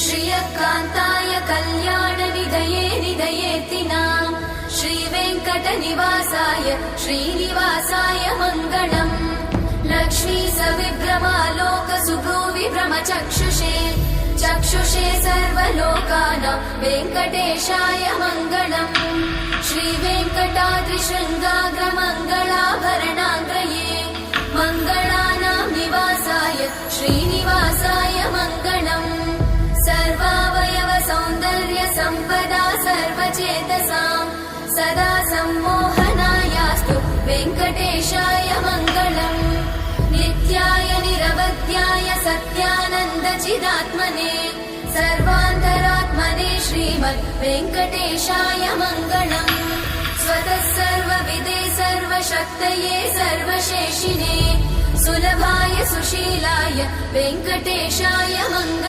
श्रियकान्ताय कल्याणनिधये निधयेतिनाम् श्रीवेङ्कटनिवासाय श्रीनिवासाय मङ्गलम्। लक्ष्मी सविभ्रमालोकसुभ्रूविभ्रमचक्षुषे चक्षुषे सर्वलोकानां वेङ्कटेशाय मङ्गलम्। श्रीवेङ्कटाद्रिशृङ्गाग्रमङ्गलाभरणाङ्गये मङ्गलानां निवासाय श्रीनिवासाय मङ्गलम्। सर्वावयव सौन्दर्य सम्पदा सर्वचेतसां सदा सम्मोहनायास्तु वेङ्कटेशाय मङ्गलम्। नित्याय निरवध्याय सत्यानन्दचिदात्मने सर्वान्तरात्मने श्रीमद् वेङ्कटेशाय मङ्गलम्। स्वतः सर्वविदे सर्वशक्तये सर्वशेषिने सुलभाय सुशीलाय वेङ्कटेशाय मङ्गलम्।